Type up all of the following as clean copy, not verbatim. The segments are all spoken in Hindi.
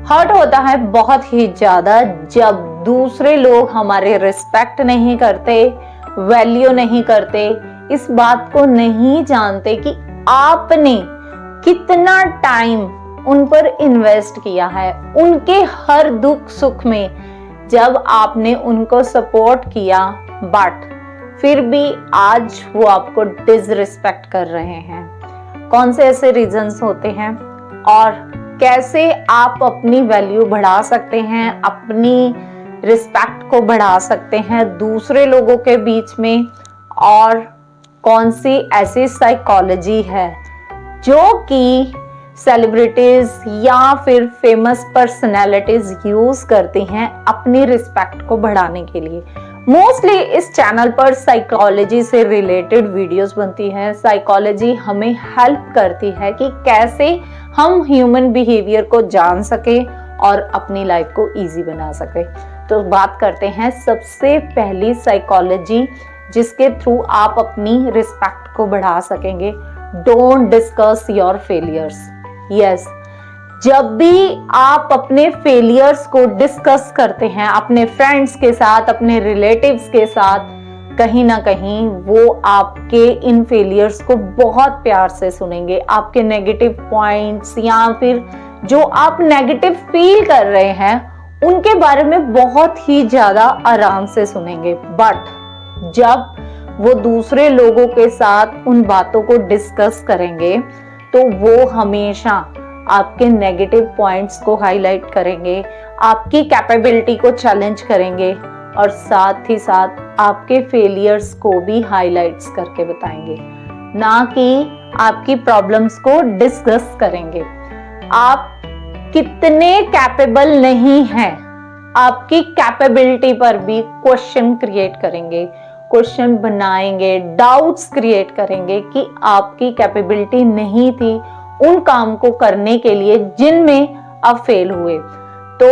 हर्ट होता है बहुत ही ज्यादा जब दूसरे लोग हमारे रिस्पेक्ट नहीं करते, वैल्यू नहीं करते, इस बात को नहीं जानते कि आपने कितना टाइम उन पर इन्वेस्ट किया है, उनके हर दुख सुख में जब आपने उनको सपोर्ट किया, बट फिर भी आज वो आपको डिसरिस्पेक्ट कर रहे हैं। कौन से ऐसे रीजंस होते हैं और कैसे आप अपनी वैल्यू बढ़ा सकते हैं, अपनी रिस्पेक्ट को बढ़ा सकते हैं दूसरे लोगों के बीच में, और कौन सी ऐसी साइकोलॉजी है जो कि सेलिब्रिटीज या फिर फेमस पर्सनैलिटीज यूज करती हैं अपनी रिस्पेक्ट को बढ़ाने के लिए। मोस्टली इस चैनल पर साइकोलॉजी से रिलेटेड वीडियोस बनती हैं। साइकोलॉजी हमें हेल्प करती है कि कैसे हम ह्यूमन बिहेवियर को जान सके और अपनी लाइफ को इजी बना सके। तो बात करते हैं सबसे पहली साइकोलॉजी जिसके थ्रू आप अपनी रिस्पेक्ट को बढ़ा सकेंगे। Don't discuss your failures. Yes, जब भी आप अपने फेलियर्स को डिस्कस करते हैं अपने फ्रेंड्स के साथ, अपने रिलेटिव्स के साथ, कहीं ना कहीं वो आपके इन फेलियर्स को बहुत प्यार से सुनेंगे। आपके नेगेटिव पॉइंट्स या फिर जो आप नेगेटिव फील कर रहे हैं उनके बारे में बहुत ही ज्यादा आराम से सुनेंगे। बट जब वो दूसरे लोगों के साथ उन बातों को डिस्कस करेंगे तो वो हमेशा आपके नेगेटिव पॉइंट्स को हाईलाइट करेंगे, आपकी कैपेबिलिटी को चैलेंज करेंगे और साथ ही साथ आपके फेलियर्स को भी हाईलाइट्स करके बताएंगे, ना कि आपकी प्रॉब्लम्स को डिस्कस करेंगे। आप कितने कैपेबल नहीं हैं, आपकी कैपेबिलिटी पर भी क्वेश्चन क्रिएट करेंगे, क्वेश्चन बनाएंगे, डाउट्स क्रिएट करेंगे कि आपकी कैपेबिलिटी नहीं थी उन काम को करने के लिए जिनमें आप फेल हुए। तो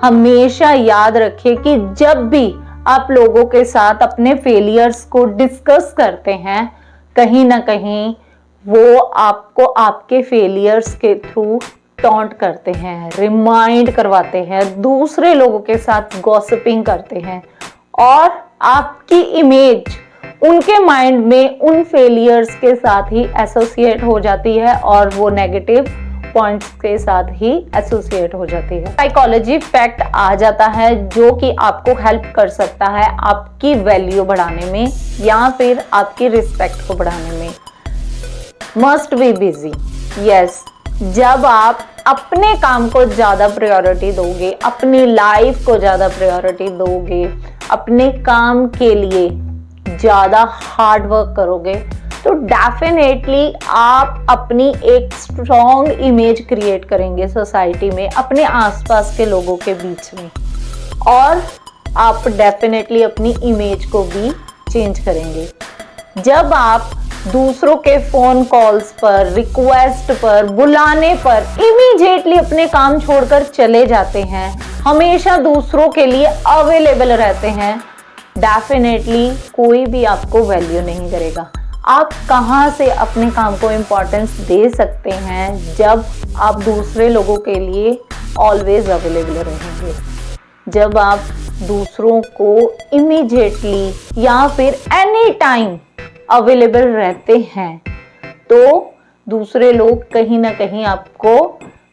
हमेशा याद रखिए कि जब भी आप लोगों के साथ अपने फेलियर्स को डिस्कस करते हैं, कहीं ना कहीं वो आपको आपके फेलियर्स के थ्रू टॉन्ट करते हैं, रिमाइंड करवाते हैं, दूसरे लोगों के साथ गॉसिपिंग करते हैं और आपकी इमेज उनके माइंड में उन फेलियर्स के साथ ही एसोसिएट हो जाती है और वो नेगेटिव पॉइंट्स के साथ ही एसोसिएट हो जाती है। साइकोलॉजी फैक्ट आ जाता है जो कि आपको हेल्प कर सकता है आपकी वैल्यू बढ़ाने में या फिर आपकी रिस्पेक्ट को बढ़ाने में। Must be busy. यस, जब आप अपने काम को ज्यादा प्रायोरिटी दोगे, अपनी लाइफ को ज्यादा प्रायोरिटी दोगे, अपने काम के लिए ज्यादा हार्ड वर्क करोगे तो डेफिनेटली आप अपनी एक स्ट्रॉन्ग इमेज क्रिएट करेंगे सोसाइटी में, अपने आसपास के लोगों के बीच में, और आप डेफिनेटली अपनी इमेज को भी चेंज करेंगे। जब आप दूसरों के फोन कॉल्स पर, रिक्वेस्ट पर, बुलाने पर इमीडिएटली अपने काम छोड़कर चले जाते हैं, हमेशा दूसरों के लिए अवेलेबल रहते हैं, डेफिनेटली कोई भी आपको वैल्यू नहीं करेगा। आप कहाँ से अपने काम को इम्पोर्टेंस दे सकते हैं जब आप दूसरे लोगों के लिए ऑलवेज अवेलेबल रहेंगे। जब आप दूसरों को इमीडिएटली या फिर एनी टाइम अवेलेबल रहते हैं तो दूसरे लोग कहीं ना कहीं आपको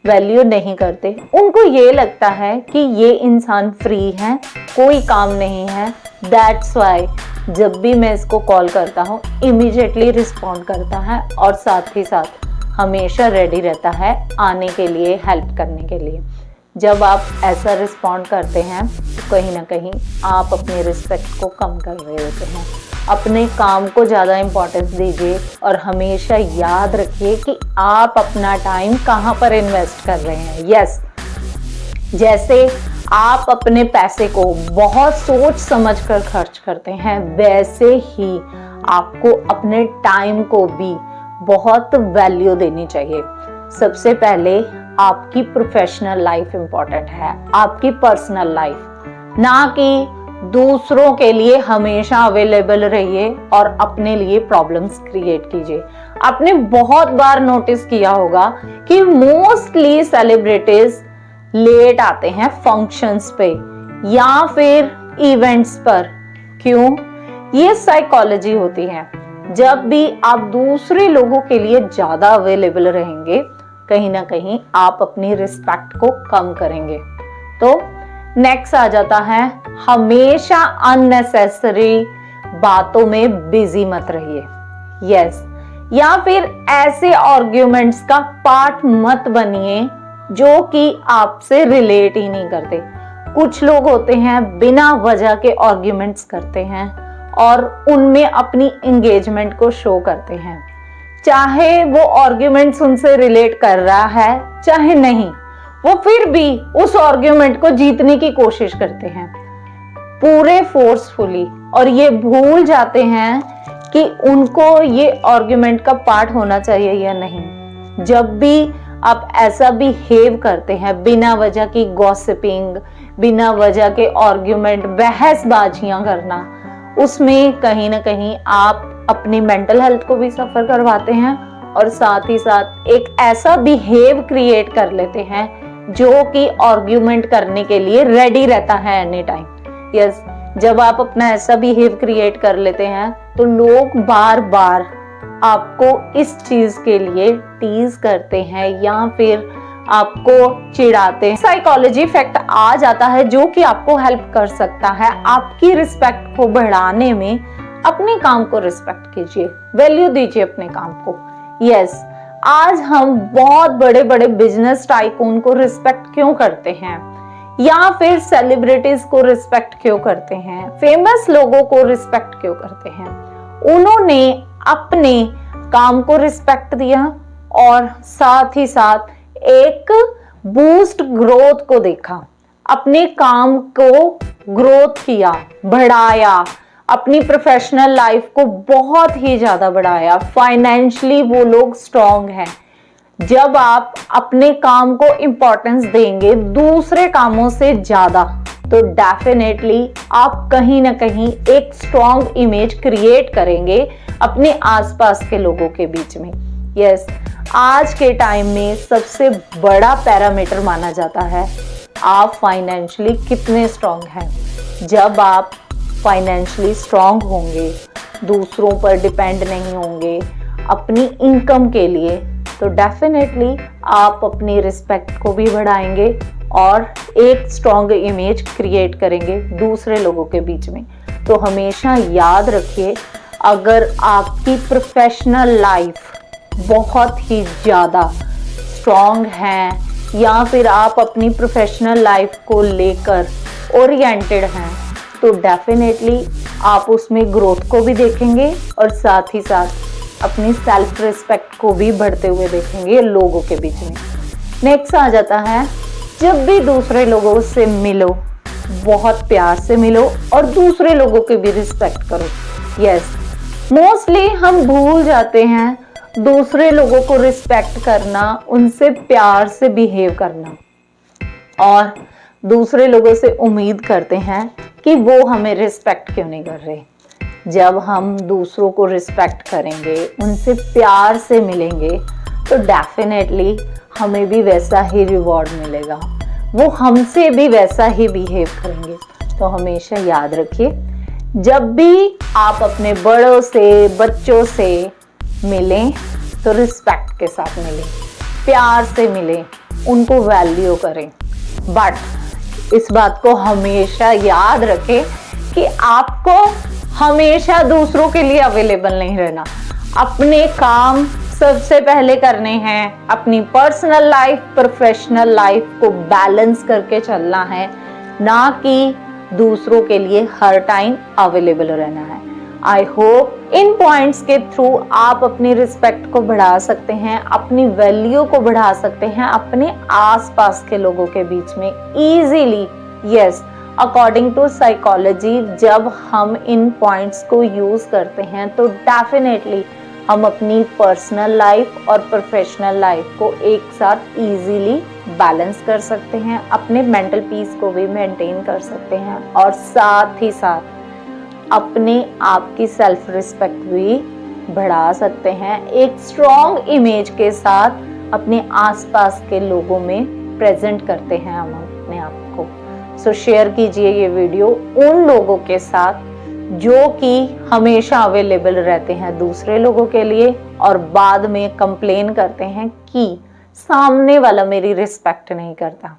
वैल्यू नहीं करते। उनको ये लगता है कि ये इंसान फ्री है, कोई काम नहीं है, दैट्स वाई जब भी मैं इसको कॉल करता हूँ इमीडिएटली रिस्पॉन्ड करता है और साथ ही साथ हमेशा रेडी रहता है आने के लिए, हेल्प करने के लिए। जब आप ऐसा रिस्पॉन्ड करते हैं तो कहीं ना कहीं आप अपने रिस्पेक्ट को कम कर रहे होते हैं। अपने काम को ज़्यादा इम्पोर्टेंस दीजिए और हमेशा याद रखिए कि आप अपना टाइम कहाँ पर इन्वेस्ट कर रहे हैं। यस, जैसे आप अपने पैसे को बहुत सोच समझ कर खर्च करते हैं, वैसे ही आपको अपने टाइम को भी बहुत वैल्यू देनी चाहिए। सबसे पहले आपकी प्रोफेशनल लाइफ इंपॉर्टेंट है, आपकी पर्सनल लाइफ, ना कि दूसरों के लिए हमेशा अवेलेबल रहिए और अपने लिए प्रॉब्लम्स क्रिएट कीजिए। आपने बहुत बार नोटिस किया होगा कि मोस्टली सेलिब्रिटीज लेट आते हैं फंक्शंस पे या फिर इवेंट्स पर। क्यों? ये साइकोलॉजी होती है। जब भी आप दूसरे लोगों के लिए ज्यादा अवेलेबल रहेंगे, कहीं ना कहीं आप अपनी रिस्पेक्ट को कम करेंगे। तो नेक्स्ट आ जाता है, हमेशा अननेसेसरी बातों में बिजी मत रहिए। यस, या फिर ऐसे आर्ग्यूमेंट्स का पार्ट मत बनिए जो कि आपसे रिलेट ही नहीं करते। कुछ लोग होते हैं बिना वजह के आर्ग्यूमेंट्स करते हैं और उनमें अपनी एंगेजमेंट को शो करते हैं, चाहे वो आर्ग्यूमेंट्स उनसे रिलेट कर रहा है चाहे नहीं, वो फिर भी उस आर्ग्यूमेंट को जीतने की कोशिश करते हैं पूरे फोर्सफुली, और ये भूल जाते हैं कि उनको ये आर्ग्यूमेंट का पार्ट होना चाहिए या नहीं। जब भी आप ऐसा बिहेव करते हैं, बिना वजह की गॉसिपिंग, बिना वजह के आर्ग्यूमेंट, बहसबाजियां करना, उसमें कहीं ना कहीं आप अपनी मेंटल हेल्थ को भी सफर करवाते हैं और साथ ही साथ एक ऐसा बिहेव क्रिएट कर लेते हैं जो कि आर्ग्यूमेंट करने के लिए रेडी रहता है एनी टाइम। यस, जब आप अपना ऐसा बिहेव क्रिएट कर लेते हैं तो लोग बार बार आपको इस चीज के लिए टीज करते हैं या फिर आपको चिढ़ाते हैं। साइकोलॉजी इफेक्ट आ जाता है जो कि आपको हेल्प कर सकता है आपकी रिस्पेक्ट को बढ़ाने में। अपने काम को रिस्पेक्ट कीजिए, वैल्यू दीजिए अपने काम को। यस, आज हम बहुत बड़े बड़े बिजनेस टाइकून को रिस्पेक्ट क्यों करते हैं, या फिर सेलिब्रिटीज को रिस्पेक्ट क्यों करते हैं, फेमस लोगों को रिस्पेक्ट क्यों करते हैं? उन्होंने अपने काम को रिस्पेक्ट दिया और साथ ही साथ एक बूस्ट ग्रोथ को देखा, अपने काम को ग्रोथ किया, बढ़ाया, अपनी प्रोफेशनल लाइफ को बहुत ही ज्यादा बढ़ाया। फाइनेंशियली वो लोग स्ट्रांग हैं। जब आप अपने काम को इंपॉर्टेंस देंगे दूसरे कामों से ज्यादा, तो डेफिनेटली आप कहीं ना कहीं एक स्ट्रांग इमेज क्रिएट करेंगे अपने आसपास के लोगों के बीच में। यस, आज के टाइम में सबसे बड़ा पैरामीटर माना जाता है आप फाइनेंशियली कितने स्ट्रांग हैं। जब आप फाइनेंशियली स्ट्रांग होंगे, दूसरों पर डिपेंड नहीं होंगे अपनी इनकम के लिए, तो डेफिनेटली आप अपनी रिस्पेक्ट को भी बढ़ाएंगे और एक स्ट्रांग इमेज क्रिएट करेंगे दूसरे लोगों के बीच में। तो हमेशा याद रखिए, अगर आपकी प्रोफेशनल लाइफ बहुत ही ज़्यादा स्ट्रांग है या फिर आप अपनी प्रोफेशनल लाइफ को लेकर ओरिएंटेड हैं, तो डेफिनेटली आप उसमें ग्रोथ को भी देखेंगे और साथ ही साथ अपनी सेल्फ रिस्पेक्ट को भी बढ़ते हुए देखेंगे लोगों के बीच में। नेक्स्ट आ जाता है, जब भी दूसरे लोगों से मिलो बहुत प्यार से मिलो और दूसरे लोगों की भी रिस्पेक्ट करो। यस, मोस्टली हम भूल जाते हैं दूसरे लोगों को रिस्पेक्ट करना, उनसे प्यार से बिहेव करना, और दूसरे लोगों से उम्मीद करते हैं कि वो हमें रिस्पेक्ट क्यों नहीं कर रहे। जब हम दूसरों को रिस्पेक्ट करेंगे, उनसे प्यार से मिलेंगे, तो डेफिनेटली हमें भी वैसा ही रिवॉर्ड मिलेगा, वो हमसे भी वैसा ही बिहेव करेंगे। तो हमेशा याद रखिए, जब भी आप अपने बड़ों से, बच्चों से मिलें तो रिस्पेक्ट के साथ मिलें, प्यार से मिलें, उनको वैल्यू करें। बट इस बात को हमेशा याद रखें कि आपको हमेशा दूसरों के लिए अवेलेबल नहीं रहना। अपने काम सबसे पहले करने हैं, अपनी पर्सनल लाइफ, प्रोफेशनल लाइफ को बैलेंस करके चलना है, ना कि दूसरों के लिए हर टाइम अवेलेबल रहना है। आई होप इन पॉइंट्स के थ्रू आप अपनी रिस्पेक्ट को बढ़ा सकते हैं, अपनी वैल्यू को बढ़ा सकते हैं अपने आसपास के लोगों के बीच में easily. Yes, according to psychology जब हम इन पॉइंट्स को यूज करते हैं तो डेफिनेटली हम अपनी पर्सनल लाइफ और प्रोफेशनल लाइफ को एक साथ इजीली बैलेंस कर सकते हैं, अपने मेंटल पीस को भी मेंटेन कर सकते हैं और साथ ही साथ अपने आप की सेल्फ रिस्पेक्ट भी बढ़ा सकते हैं, एक स्ट्रॉन्ग इमेज के साथ अपने आसपास के लोगों में प्रेजेंट करते हैं हम अपने आप को। सो शेयर कीजिए ये वीडियो उन लोगों के साथ जो कि हमेशा अवेलेबल रहते हैं दूसरे लोगों के लिए और बाद में कंप्लेन करते हैं कि सामने वाला मेरी रिस्पेक्ट नहीं करता।